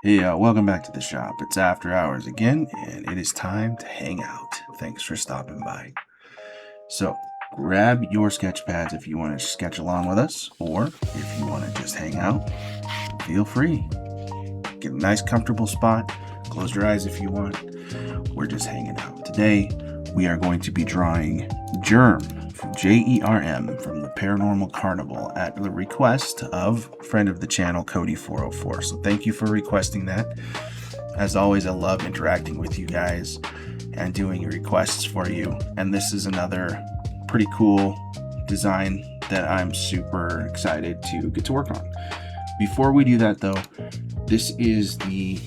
Hey, welcome back to the shop. It's after hours again, and it is time to hang out. Thanks for stopping by. So, grab your sketch pads if you want to sketch along with us, or if you want to just hang out, feel free. Get a nice, comfortable spot. Close your eyes if you want. We're just hanging out. Today, we are going to be drawing Jerm, Jerm, from the Pairanormal Carnival at the request of a friend of the channel, Cody404. So thank you for requesting that. As always, I love interacting with you guys and doing requests for you. And this is another pretty cool design that I'm super excited to get to work on. Before we do that, though, this is the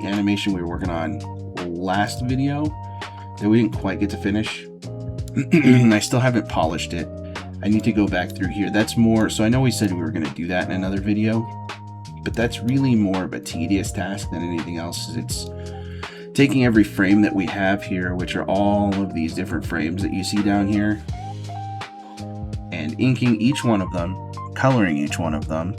animation we were working on last video that we didn't quite get to finish. I still haven't polished it. I need to go back through here. That's more, so I know we said we were going to do that in another video, but that's really more of a tedious task than anything else. It's taking every frame that we have here, which are all of these different frames that you see down here, and inking each one of them, coloring each one of them,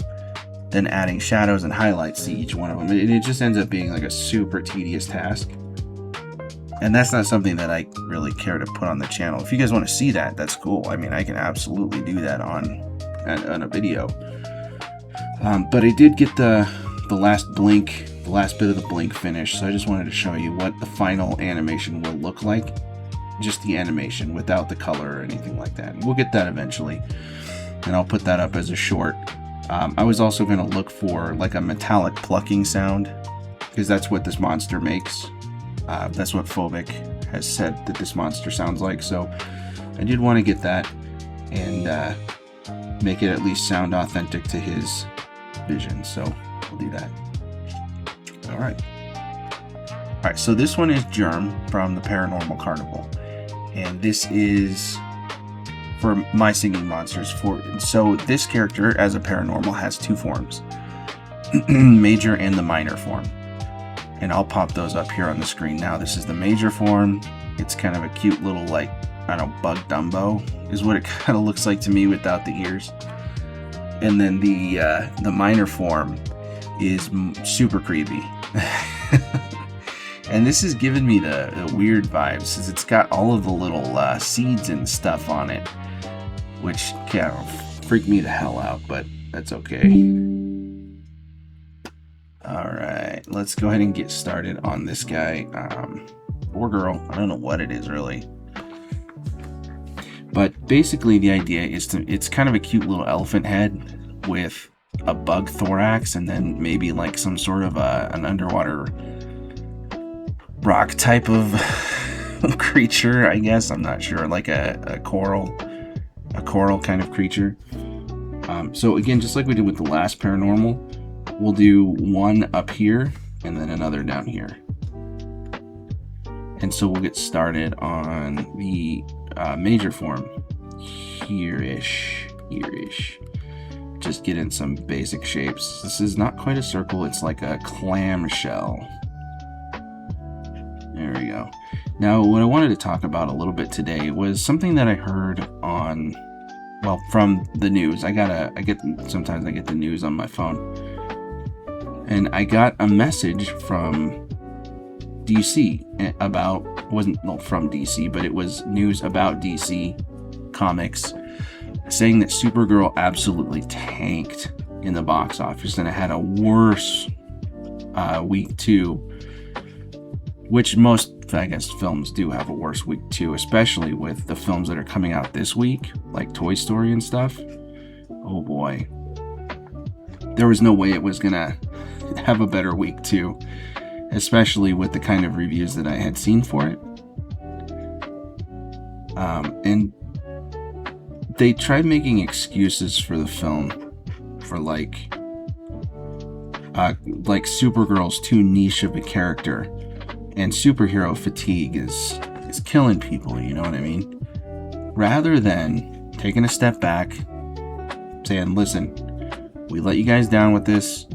then adding shadows and highlights to each one of them. It just ends up being like a super tedious task. And that's not something that I really care to put on the channel. If you guys want to see that, that's cool. I mean, I can absolutely do that on a video. But I did get the last bit of the blink finished. So I just wanted to show you what the final animation will look like. Just the animation without the color or anything like that. We'll get that eventually. And I'll put that up as a short. I was also going to look for like a metallic plucking sound, because that's what this monster makes. That's what Phobic has said that this monster sounds like. So I did want to get that and make it at least sound authentic to his vision. So we'll do that. All right. So this one is Jerm from the Pairanormal Carnival, and this is for my singing monsters. So this character as a paranormal has two forms, major and the minor form. And I'll pop those up here on the screen now. This is the major form. It's kind of a cute little, like, I don't know, bug Dumbo is what it kind of looks like to me without the ears. And then the minor form is super creepy. And this is giving me the weird vibes, since it's got all of the little seeds and stuff on it, which can freak me the hell out, but that's okay. Alright, let's go ahead and get started on this guy, or girl. I don't know what it is really. But basically the idea is it's kind of a cute little elephant head with a bug thorax, and then maybe like some sort of an underwater rock type of creature, I guess. I'm not sure, like a coral kind of creature. So again, just like we did with the last paranormal, we'll do one up here and then another down here. And so we'll get started on the major form here-ish. Just get in some basic shapes. This is not quite a circle, it's like a clamshell. There we go. Now, what I wanted to talk about a little bit today was something that I heard on, well, from the news. Sometimes I get the news on my phone. And I got a message from DC about, wasn't from DC, but it was news about DC Comics, saying that Supergirl absolutely tanked in the box office, and it had a worse week 2, which most, I guess, films do have a worse week 2, especially with the films that are coming out this week, like Toy Story and stuff. Oh boy. There was no way it was gonna have a better week 2, especially with the kind of reviews that I had seen for it. And they tried making excuses for the film for like Supergirl's too niche of a character, and superhero fatigue is killing people, you know what I mean? Rather than taking a step back, saying, listen, we let you guys down with this,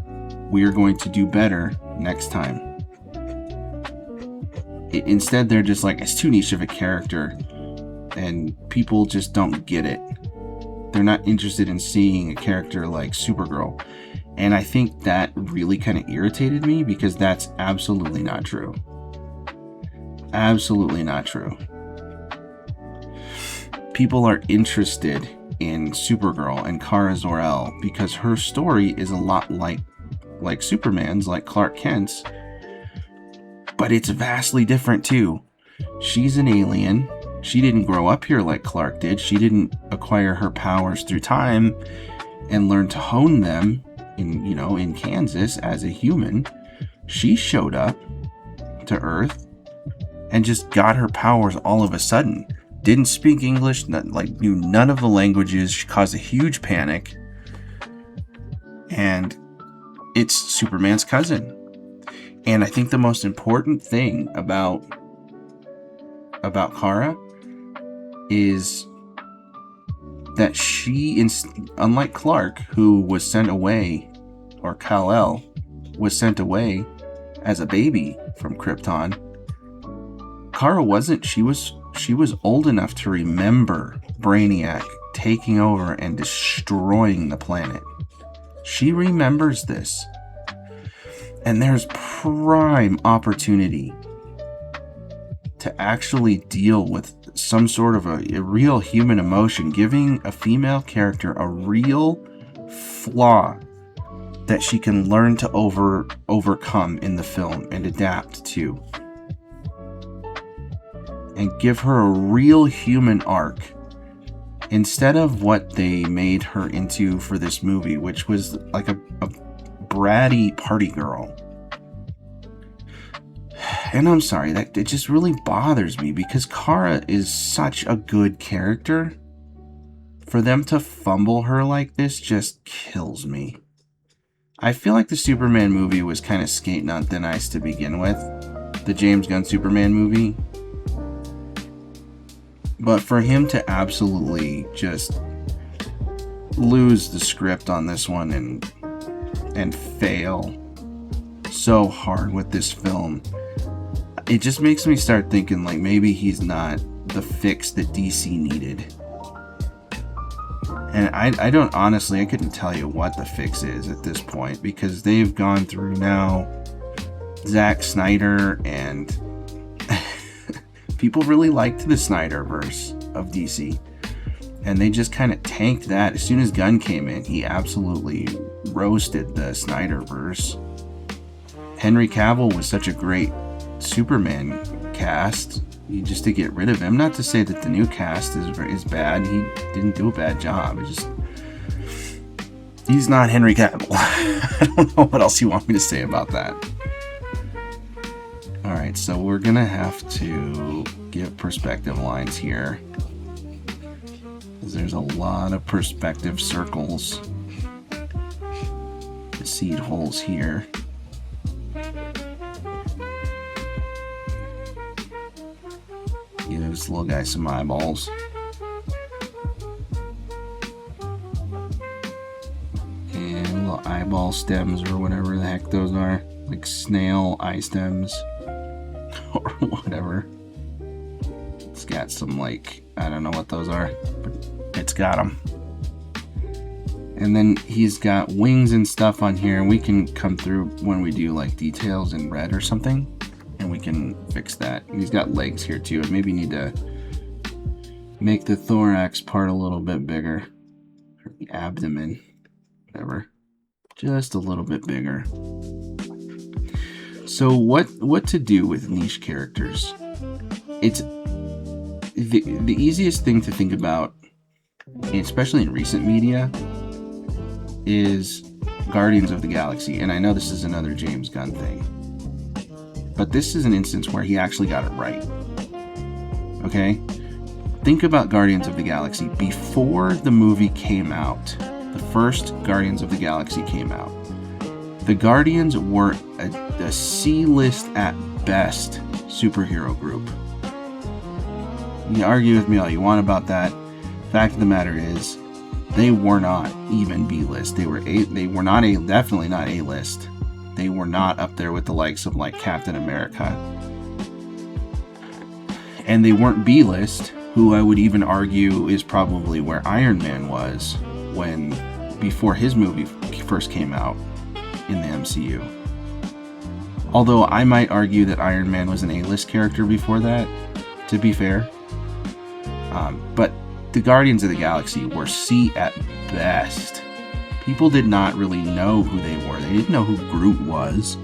we are going to do better next time. Instead, they're just like, it's too niche of a character, and people just don't get it. They're not interested in seeing a character like Supergirl. And I think that really kind of irritated me because that's absolutely not true. Absolutely not true. People are interested in Supergirl and Kara Zor-El because her story is a lot like Superman's, like Clark Kent's, but it's vastly different too. She's an alien. She didn't grow up here like Clark did. She didn't acquire her powers through time and learn to hone them in Kansas as a human. She showed up to Earth and just got her powers all of a sudden. Didn't speak English, knew none of the languages. She caused a huge panic. And it's Superman's cousin. And I think the most important thing about Kara is that she, unlike Clark, who was sent away, or Kal-El was sent away as a baby from Krypton, Kara wasn't. She was old enough to remember Brainiac taking over and destroying the planet. She remembers this. And there's prime opportunity to actually deal with some sort of a real human emotion, giving a female character a real flaw that she can learn to overcome in the film and adapt to. And give her a real human arc instead of what they made her into for this movie, which was like a bratty party girl. And I'm sorry, that it just really bothers me because Kara is such a good character. For them to fumble her like this just kills me. I feel like the Superman movie was kind of skating on thin ice to begin with. The James Gunn Superman movie. But for him to absolutely just lose the script on this one and fail so hard with this film, it just makes me start thinking like maybe he's not the fix that DC needed. And I don't honestly, I couldn't tell you what the fix is at this point because they've gone through now Zack Snyder, and people really liked the Snyderverse of DC. And they just kind of tanked that. As soon as Gunn came in, he absolutely roasted the Snyderverse. Henry Cavill was such a great Superman cast. Just to get rid of him. Not to say that the new cast is bad. He didn't do a bad job. He's not Henry Cavill. I don't know what else you want me to say about that. Alright, so we're going to have to give perspective lines here. There's a lot of perspective circles. The seed holes here. Give this little guy some eyeballs. And little eyeball stems or whatever the heck those are. Like snail eye stems. Or whatever. It's got some I don't know what those are. But it's got them. And then he's got wings and stuff on here. And we can come through when we do details in red or something. And we can fix that. And he's got legs here too. And maybe need to make the thorax part a little bit bigger. Or the abdomen. Whatever. Just a little bit bigger. So what to do with niche characters? It's the easiest thing to think about, especially in recent media, is Guardians of the Galaxy. And I know this is another James Gunn thing. But this is an instance where he actually got it right. Okay? Think about Guardians of the Galaxy. Before the movie came out, the first Guardians of the Galaxy came out, the Guardians were a C-list at best superhero group. You can argue with me all you want about that. Fact of the matter is, they were not even B-list. They were definitely not A-list. They were not up there with the likes of Captain America. And they weren't B-list, who I would even argue is probably where Iron Man was before his movie first came out. in the MCU. Although I might argue that Iron Man was an A-list character before that, to be fair. But the Guardians of the Galaxy were C at best. People did not really know who they were. They didn't know who Groot was.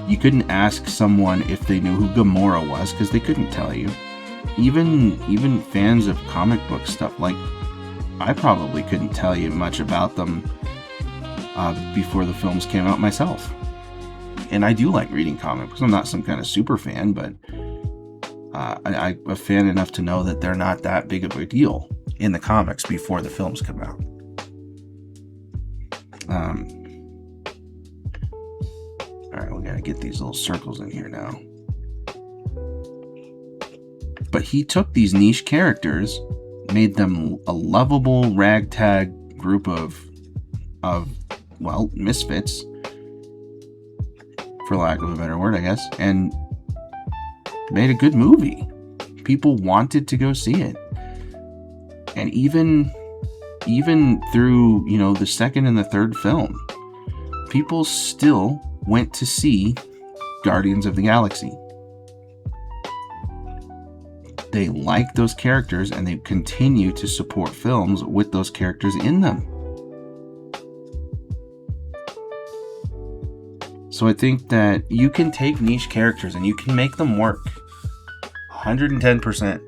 You couldn't ask someone if they knew who Gamora was, because they couldn't tell you. Even fans of comic book stuff, like, I probably couldn't tell you much about them before the films came out myself. And I do like reading comics. I'm not some kind of super fan, but I'm a fan enough to know that they're not that big of a deal in the comics before the films come out. Alright, we gotta get these little circles in here now. But he took these niche characters, made them a lovable ragtag group of misfits, for lack of a better word, I guess, and made a good movie. People wanted to go see it. And even through, the second and the third film, people still went to see Guardians of the Galaxy. They like those characters, and they continue to support films with those characters in them. So I think that you can take niche characters and you can make them work 110%.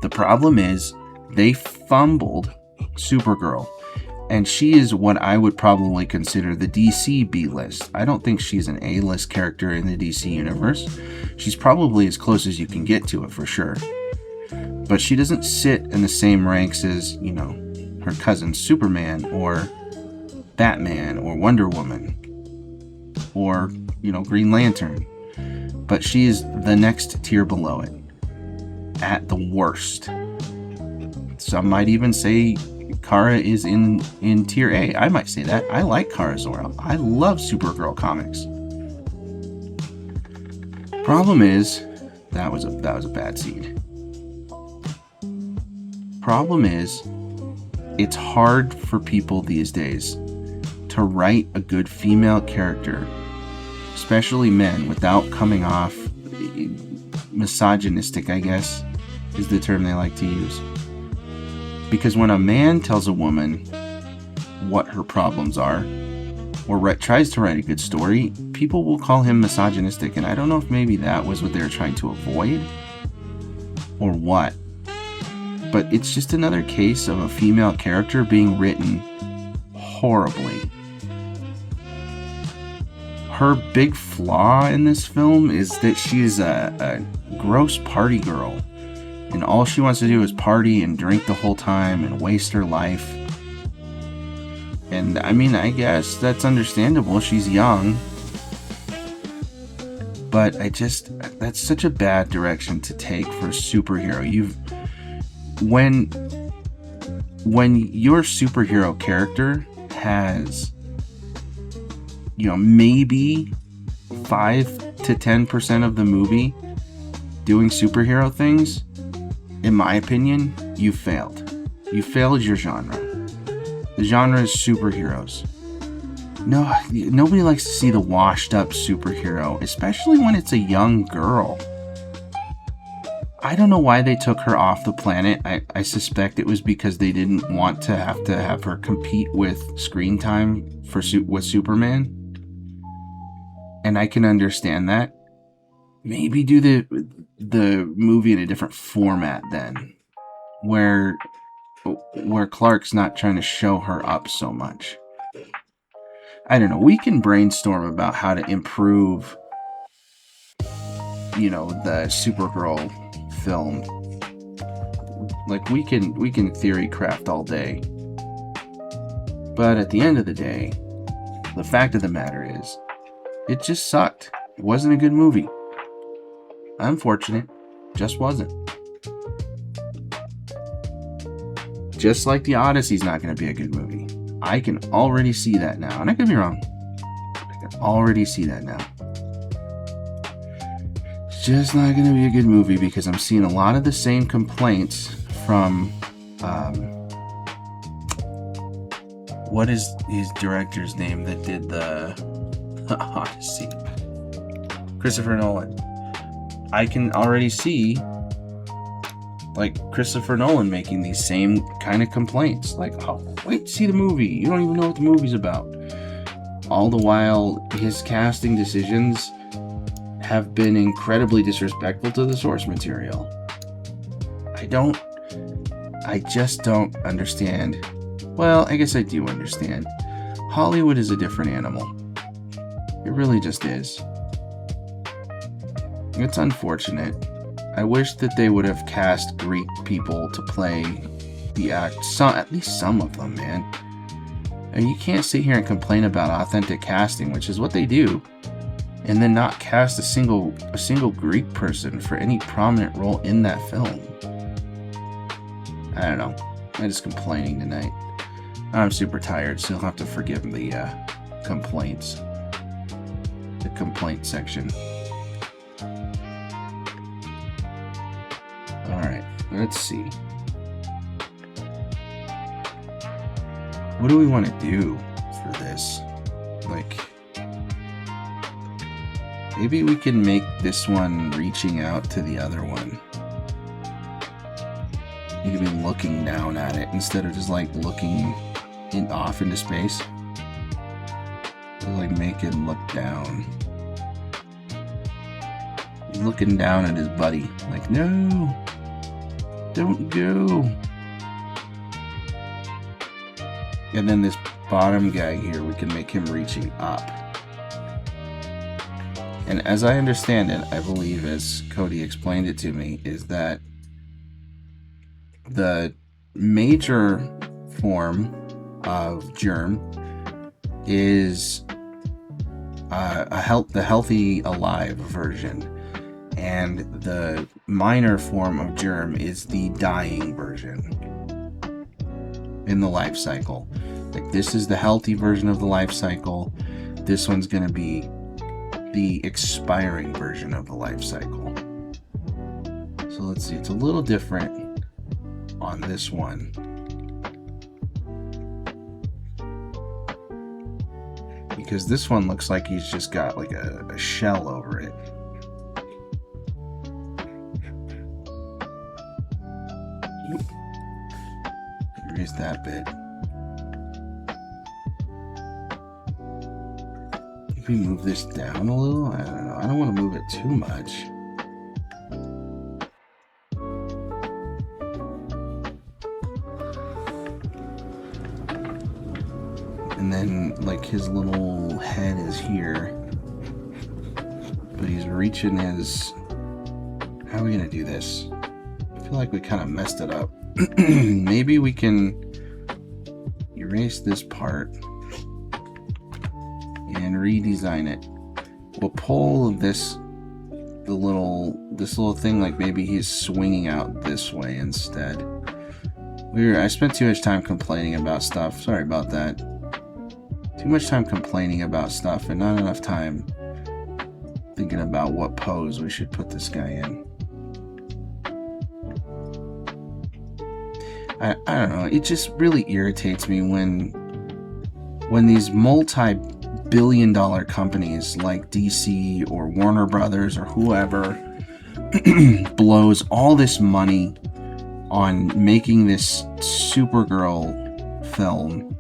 The problem is they fumbled Supergirl, and she is what I would probably consider the DC B-list. I don't think she's an A-list character in the DC universe. She's probably as close as you can get to it for sure. But she doesn't sit in the same ranks as, her cousin Superman or Batman or Wonder Woman or, Green Lantern. But she is the next tier below it, at the worst. Some might even say Kara is in tier A. I might say that. I like Kara Zor-El. I love Supergirl comics. Problem is, that was a bad seed. Problem is, it's hard for people these days to write a good female character, especially men, without coming off misogynistic, I guess, is the term they like to use. Because when a man tells a woman what her problems are, or tries to write a good story, people will call him misogynistic, and I don't know if maybe that was what they were trying to avoid, or what. But it's just another case of a female character being written horribly. Her big flaw in this film is that she is a gross party girl. And all she wants to do is party and drink the whole time and waste her life. And I guess that's understandable. She's young. But that's such a bad direction to take for a superhero. When your superhero character has, maybe 5 to 10% of the movie doing superhero things, in my opinion, you failed. You failed your genre. The genre is superheroes. No, nobody likes to see the washed up superhero, especially when it's a young girl. I don't know why they took her off the planet. I suspect it was because they didn't want to have her compete with screen time with Superman. And I can understand that. Maybe do the movie in a different format then, where Clark's not trying to show her up so much. I don't know. We can brainstorm about how to improve, the Supergirl film. Like, we can theory craft all day. But at the end of the day, the fact of the matter is, it just sucked. It wasn't a good movie. Unfortunate. Just wasn't. Just like The Odyssey's not going to be a good movie. I can already see that now. And I could be wrong. I can already see that now. It's just not going to be a good movie because I'm seeing a lot of the same complaints from What is his director's name that did the Odyssey? Christopher Nolan. I can already see like Christopher Nolan making these same kind of complaints. Like, oh, wait to see the movie. You don't even know what the movie's about. All the while, his casting decisions have been incredibly disrespectful to the source material. I just don't understand. Well, I guess I do understand. Hollywood is a different animal. It really just is. It's unfortunate. I wish that they would have cast Greek people to play the act. At least some of them, man. And you can't sit here and complain about authentic casting, which is what they do, and then not cast a single Greek person for any prominent role in that film. I don't know. I'm just complaining tonight. I'm super tired, so you'll have to forgive the complaints. The complaint section. Alright, let's see. What do we want to do for this? Like, maybe we can make this one reaching out to the other one. You could be looking down at it instead of just like looking off into space. So like make it look down. He's looking down at his buddy. Like, no, don't go. And then this bottom guy here, we can make him reaching up. And as I understand it, I believe as Cody explained it to me, is that the major form of Jerm is the healthy alive version, and the minor form of Jerm is the dying version in the life cycle. Like, this is the healthy version of the life cycle. This one's going to be the expiring version of the life cycle. So let's see, it's a little different on this one. Because this one looks like he's just got like a shell over it. Erase that bit. If we move this down a little, I don't know. I don't want to move it too much. And then, like, his little head is here. But he's reaching his... How are we going to do this? I feel like we kind of messed it up. Maybe we can erase this part and redesign it. We'll pull this little thing, like maybe he's swinging out this way instead. I spent too much time complaining about stuff. Sorry about that. Too much time complaining about stuff and not enough time thinking about what pose we should put this guy in. I don't know. It just really irritates me when these multi-billion-dollar companies like DC or Warner Brothers or whoever blows all this money on making this Supergirl film,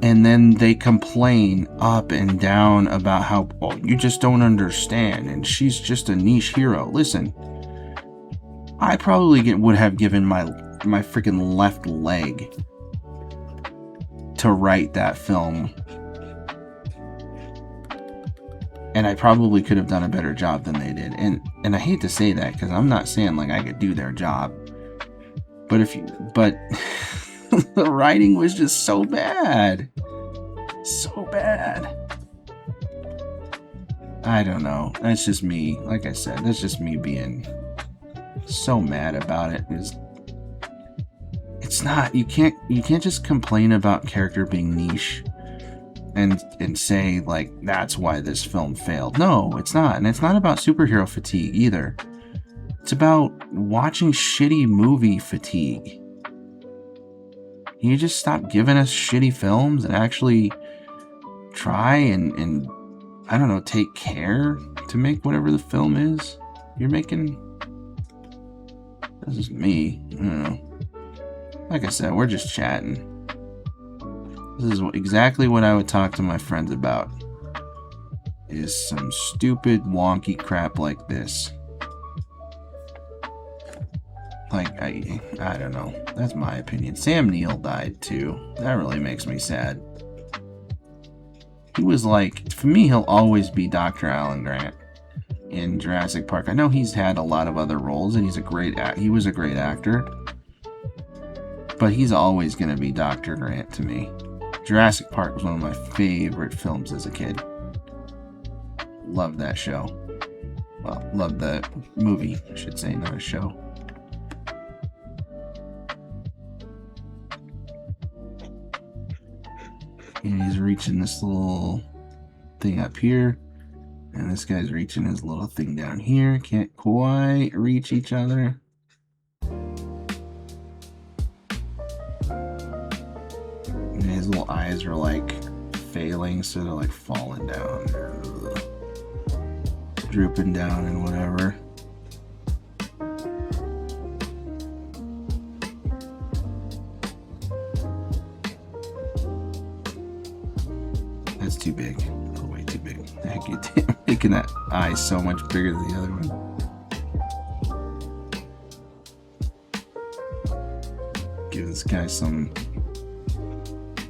and then they complain up and down about how, oh, you just don't understand, and she's just a niche hero. Listen, I probably would have given my freaking left leg to write that film, and I probably could have done a better job than they did. And I hate to say that, because I'm not saying like I could do their job, but the writing was just so bad. I don't know. That's just me. Like I said, that's just me being so mad about it. It's not, you can't just complain about character being niche and say like that's why this film failed. No, it's not. And it's not about superhero fatigue either. It's about watching shitty movie fatigue. You just stop giving us shitty films and actually try and I don't know, take care to make whatever the film is you're making. This is me. I don't know. Like I said, we're just chatting. This is exactly what I would talk to my friends about. Is some stupid, wonky crap like this. Like, I don't know. That's my opinion. Sam Neill died too. That really makes me sad. He was like, for me, he'll always be Dr. Alan Grant in Jurassic Park. I know he's had a lot of other roles, and he was a great actor. But he's always going to be Dr. Grant to me. Jurassic Park was one of my favorite films as a kid. Loved that show. Well, loved the movie, I should say, not a show. And he's reaching this little thing up here. And this guy's reaching his little thing down here. Can't quite reach each other. And his little eyes are like failing, so they're like falling down. Drooping down and whatever. That's too big. Oh, way too big. Heck, you're making that eye so much bigger than the other one. Give this guy some...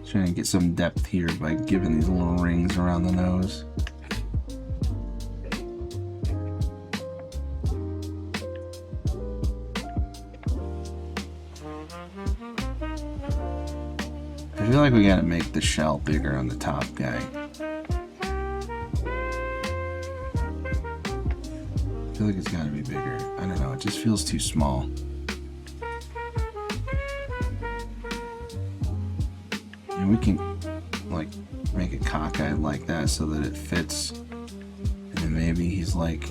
Trying to get some depth here by giving these little rings around the nose. I feel like we gotta make the shell bigger on the top guy. I feel like it's gotta be bigger. I don't know, it just feels too small. And we can like make it cockeyed like that so that it fits. And then maybe he's like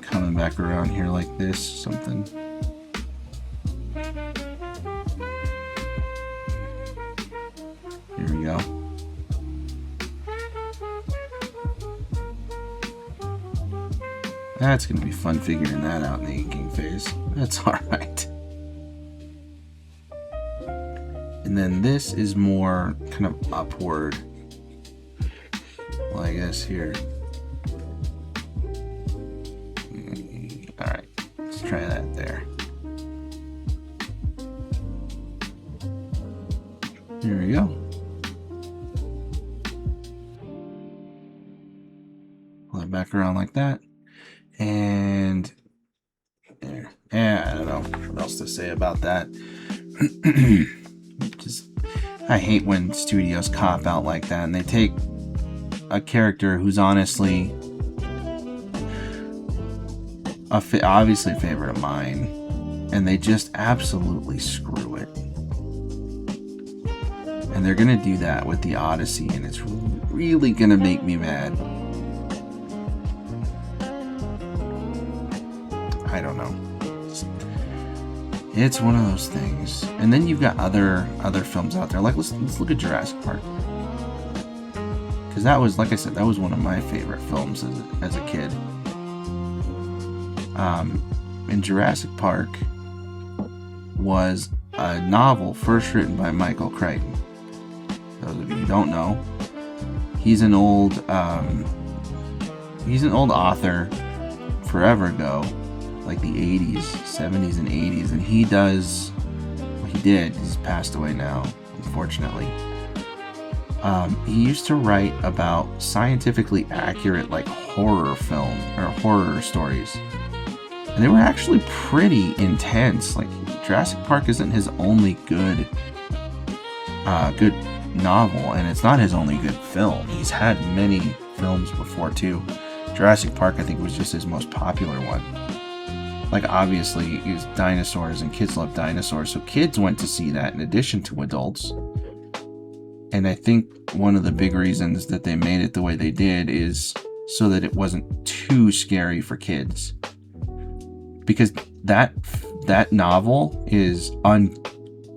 coming back around here like this, something. Here we go. That's gonna be fun figuring that out in the inking phase. That's alright. And then this is more kind of upward. Well, I guess here. Alright, let's try that there. Here we go. Pull it back around like that. And there. Yeah, I don't know what else to say about that. I hate when studios cop out like that and they take a character who's honestly obviously a favorite of mine and they just absolutely screw it. And they're gonna do that with the Odyssey and it's really gonna make me mad. I don't know. It's one of those things. And then you've got other films out there. Like let's look at Jurassic Park. Because that was, like I said, that was one of my favorite films as a kid. And Jurassic Park was a novel first written by Michael Crichton. Those of you who don't know, he's an old author forever ago. Like the 80s, 70s, and 80s, and he's passed away now, unfortunately. He used to write about scientifically accurate, like, horror film, or horror stories. And they were actually pretty intense. Like, Jurassic Park isn't his only good novel, and it's not his only good film. He's had many films before, too. Jurassic Park, I think, was just his most popular one. Like, obviously, it was dinosaurs, and kids love dinosaurs, so kids went to see that in addition to adults. And I think one of the big reasons that they made it the way they did is so that it wasn't too scary for kids. Because that novel is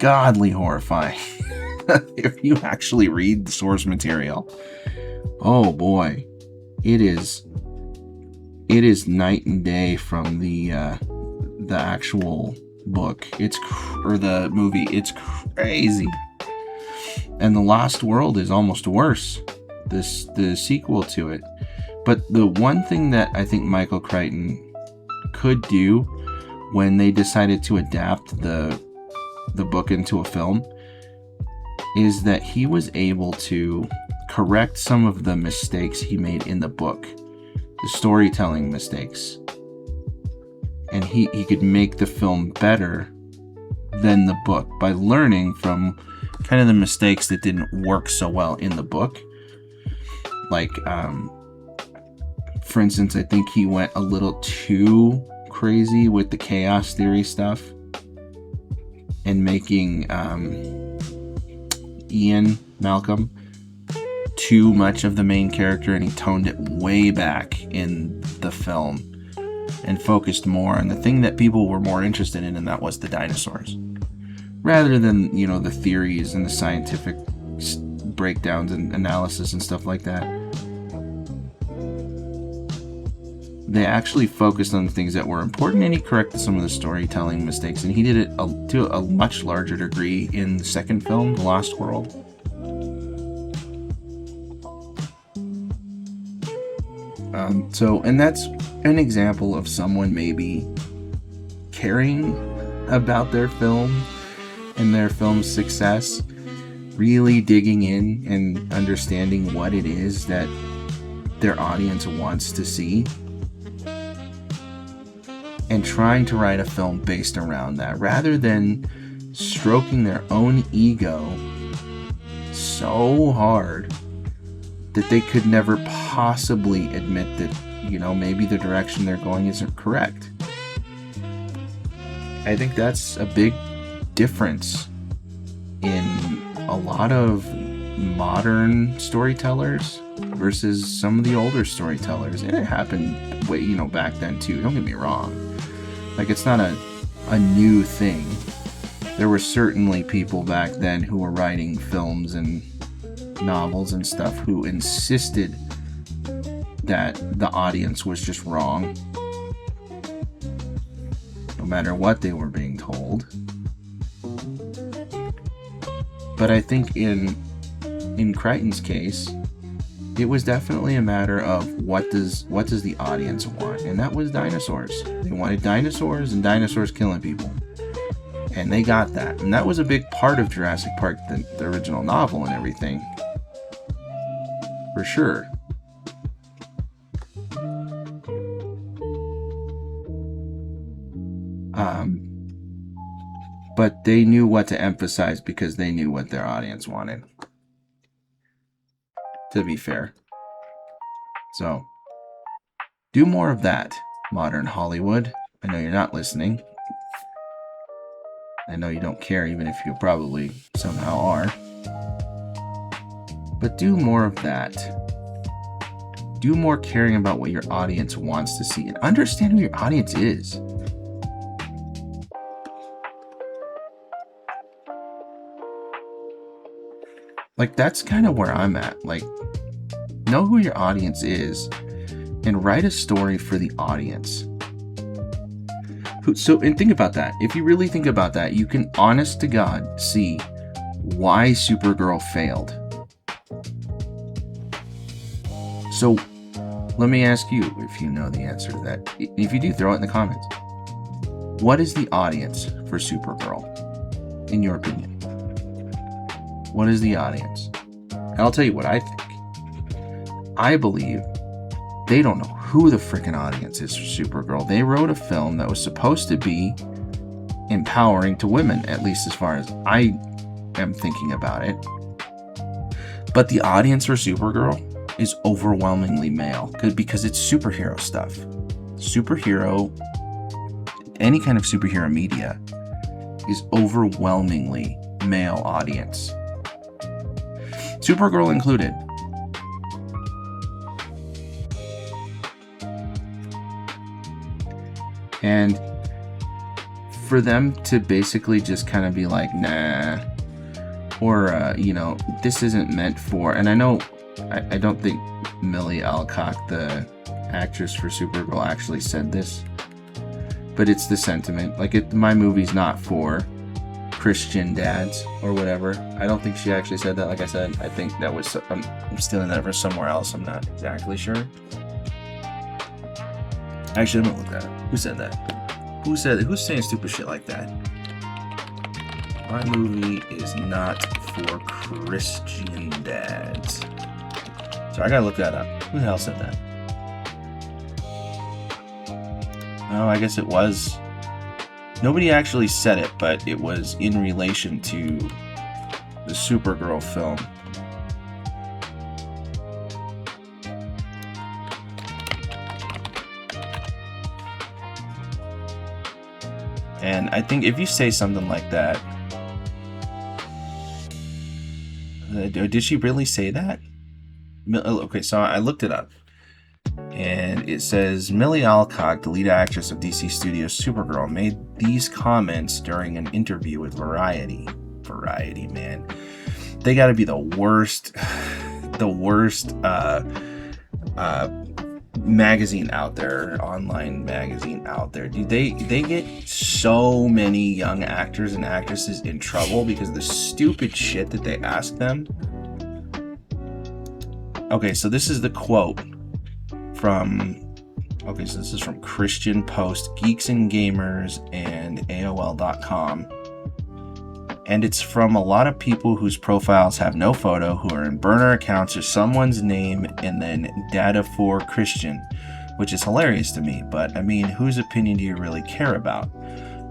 ungodly horrifying. If you actually read the source material, oh boy, it is night and day from the actual book. Or the movie. It's crazy. And The Lost World is almost worse, the sequel to it. But the one thing that I think Michael Crichton could do when they decided to adapt the book into a film is that he was able to correct some of the mistakes he made in the book, the storytelling mistakes. And he could make the film better than the book by learning from kind of the mistakes that didn't work so well in the book. Like, for instance, I think he went a little too crazy with the chaos theory stuff and making Ian Malcolm too much of the main character, and he toned it way back in the film and focused more on the thing that people were more interested in, and that was the dinosaurs, rather than, you know, the theories and the scientific breakdowns and analysis and stuff like that. They actually focused on the things that were important, and he corrected some of the storytelling mistakes, and he did it to a much larger degree in the second film, The Lost World. And that's an example of someone maybe caring about their film and their film's success, really digging in and understanding what it is that their audience wants to see, and trying to write a film based around that, rather than stroking their own ego so hard that they could never possibly admit that, you know, maybe the direction they're going isn't correct. I think that's a big difference in a lot of modern storytellers versus some of the older storytellers. And it happened way, you know, back then too. Don't get me wrong. Like, it's not a new thing. There were certainly people back then who were writing films and novels and stuff who insisted that the audience was just wrong, no matter what they were being told. But I think in Crichton's case, it was definitely a matter of what does the audience want, and that was dinosaurs. They wanted dinosaurs and dinosaurs killing people, and they got that. And that was a big part of Jurassic Park, the original novel and everything, for sure. But they knew what to emphasize because they knew what their audience wanted, to be fair. So, do more of that, modern Hollywood. I know you're not listening. I know you don't care, even if you probably somehow are. But do more of that. Do more caring about what your audience wants to see, and understand who your audience is. Like, that's kind of where I'm at. Like, know who your audience is and write a story for the audience. And think about that. If you really think about that, you can, honest to God, see why Supergirl failed. So, let me ask you, if you know the answer to that. If you do, throw it in the comments. What is the audience for Supergirl, in your opinion? What is the audience? I'll tell you what I think. I believe they don't know who the freaking audience is for Supergirl. They wrote a film that was supposed to be empowering to women, at least as far as I am thinking about it. But the audience for Supergirl is overwhelmingly male, because it's superhero stuff. Any kind of superhero media is overwhelmingly male audience. Supergirl included. And for them to basically just kind of be like, nah, or you know, this isn't meant for. And I know, I don't think Millie Alcock, the actress for Supergirl, actually said this, but it's the sentiment. Like, my movie's not for Christian dads or whatever. I don't think she actually said that. Like I said, I think that was, I'm stealing that from somewhere else. I'm not exactly sure. Actually, I'm gonna look that up. Who said that? Who said that? Who's saying stupid shit like that? My movie is not for Christian dads. So I gotta look that up. Who the hell said that? Oh, I guess it was. Nobody actually said it, but it was in relation to the Supergirl film. And I think if you say something like that, did she really say that? Okay, so I looked it up. And it says, Millie Alcock, the lead actress of DC Studios' Supergirl, made these comments during an interview with Variety. Variety, man. They gotta be the worst magazine out there, online magazine out there. Dude, they get so many young actors and actresses in trouble because of the stupid shit that they ask them. Okay, so this is the quote from, okay, so this is from Christian Post, Geeks and Gamers, and AOL.com. And it's from a lot of people whose profiles have no photo, who are in burner accounts or someone's name and then data for Christian, which is hilarious to me. But I mean, whose opinion do you really care about?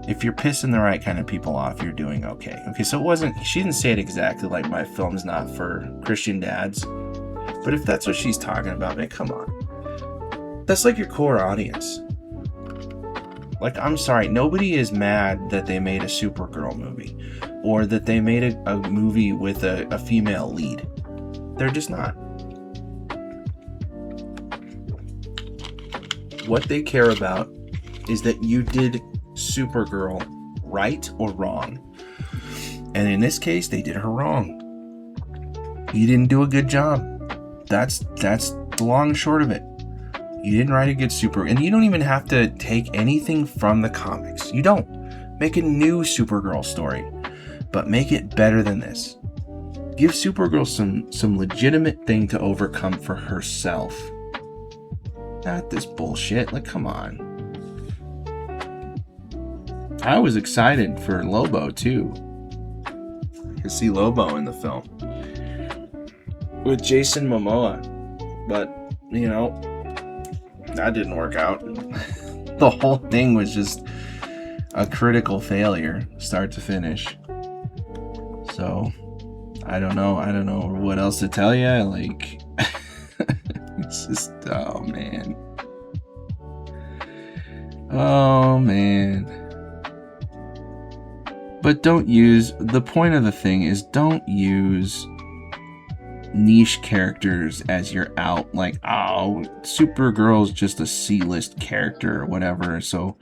If you're pissing the right kind of people off, you're doing okay. Okay, so it wasn't, she didn't say it exactly like my film's not for Christian dads. But if that's what she's talking about, man, come on. That's like your core audience. Like, I'm sorry, nobody is mad that they made a Supergirl movie or that they made a movie with a female lead. They're just not. What they care about is that you did Supergirl right or wrong. And in this case, they did her wrong. You didn't do a good job. That's the long and short of it. You didn't write a good and you don't even have to take anything from the comics. You don't. Make a new Supergirl story, but make it better than this. Give Supergirl some legitimate thing to overcome for herself. Not this bullshit. Like, come on. I was excited for Lobo too. To see Lobo in the film with Jason Momoa, but you know, that didn't work out. The whole thing was just a critical failure, start to finish. So, I don't know what else to tell you. Like, it's just, oh man. But the point of the thing is, don't use niche characters as your out, like, oh, Supergirl's just a C-list character or whatever, so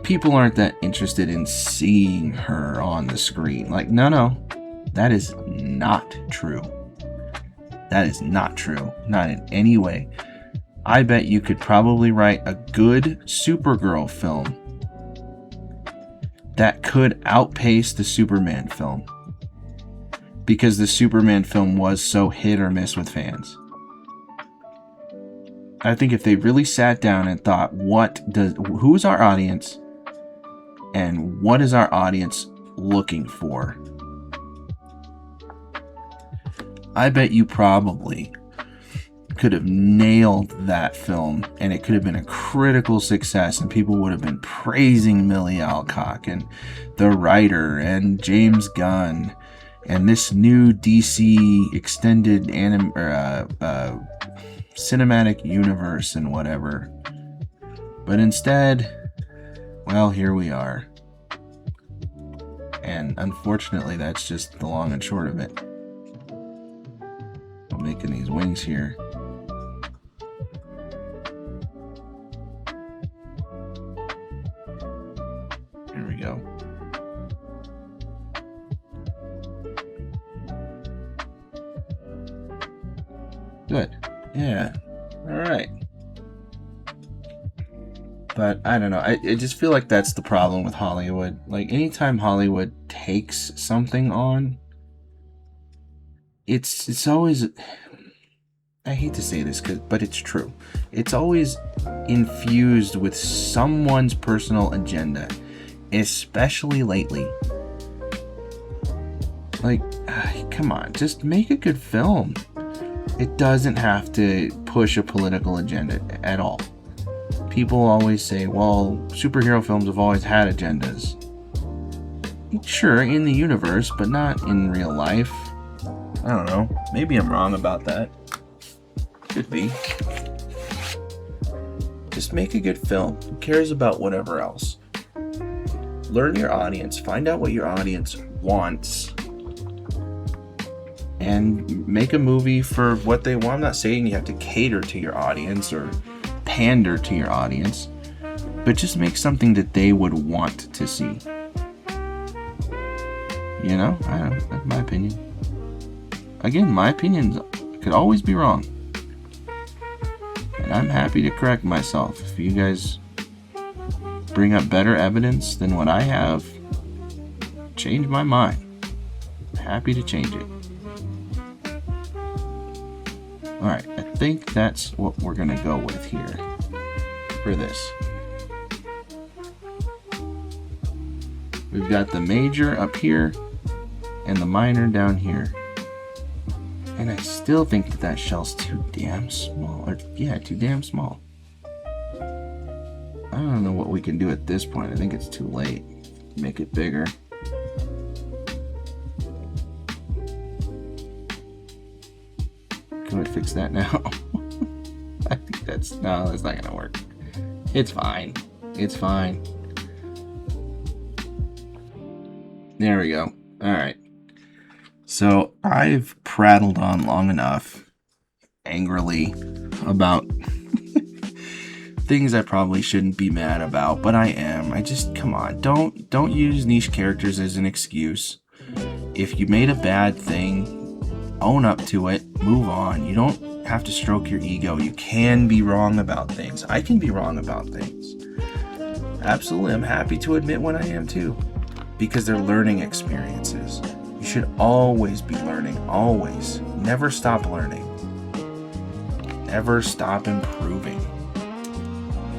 people aren't that interested in seeing her on the screen. Like, no, that is not true. That is not true. Not in any way. I bet you could probably write a good Supergirl film that could outpace the Superman film, because the Superman film was so hit or miss with fans. I think if they really sat down and thought, who's our audience and what is our audience looking for, I bet you probably could have nailed that film and it could have been a critical success and people would have been praising Millie Alcock and the writer and James Gunn and this new DC extended cinematic universe and whatever. But instead, well, here we are. And unfortunately, that's just the long and short of it. I'm making these wings here. There we go. Good. Yeah. All right. But I don't know. I just feel like that's the problem with Hollywood. Like, anytime Hollywood takes something on, it's always, I hate to say this, but it's true. It's always infused with someone's personal agenda, especially lately. Like, come on, just make a good film. It doesn't have to push a political agenda at all. People always say, well, superhero films have always had agendas. Sure, in the universe, but not in real life. I don't know. Maybe I'm wrong about that. Could be. Just make a good film. Who cares about whatever else? Learn your audience. Find out what your audience wants. And make a movie for what they want. I'm not saying you have to cater to your audience or pander to your audience, but just make something that they would want to see. You know? I don't know. That's my opinion. Again, my opinions could always be wrong. And I'm happy to correct myself. If you guys bring up better evidence than what I have, change my mind. I'm happy to change it. Alright, I think that's what we're going to go with here for this. We've got the major up here and the minor down here. And I still think that shell's too damn small. Too damn small. I don't know what we can do at this point. I think it's too late. Make it bigger. Can we fix that now? I think that's not gonna work. It's fine. It's fine. There we go. Alright. So I've prattled on long enough angrily about things I probably shouldn't be mad about, but I am. Come on, don't use niche characters as an excuse. If you made a bad thing, own up to it, move on. You don't have to stroke your ego. You can be wrong about things. I can be wrong about things. Absolutely, I'm happy to admit when I am too, because they're learning experiences. You should always be learning, always. Never stop learning. Never stop improving.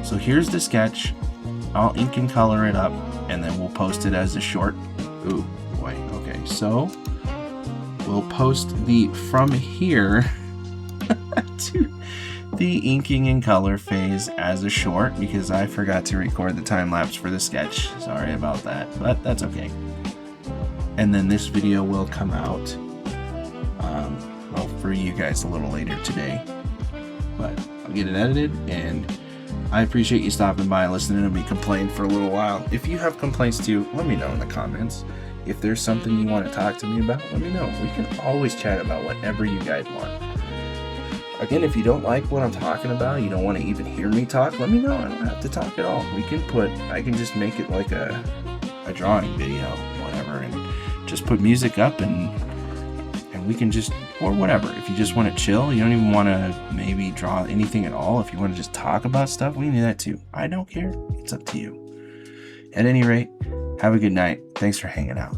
So here's the sketch. I'll ink and color it up, and then we'll post it as a short. Ooh, boy. Okay, so we'll post the from here to the inking and color phase as a short, because I forgot to record the time lapse for the sketch. Sorry about that, but that's okay. And then this video will come out, for you guys a little later today. But I'll get it edited, and I appreciate you stopping by and listening to me complain for a little while. If you have complaints too, let me know in the comments. If there's something you want to talk to me about, let me know. We can always chat about whatever you guys want. Again, if you don't like what I'm talking about, you don't want to even hear me talk, let me know. I don't have to talk at all. I can just make it like a drawing video, whatever, and just put music up and we can just, or whatever. If you just want to chill, you don't even want to maybe draw anything at all. If you want to just talk about stuff, we can do that too. I don't care. It's up to you. At any rate, have a good night. Thanks for hanging out.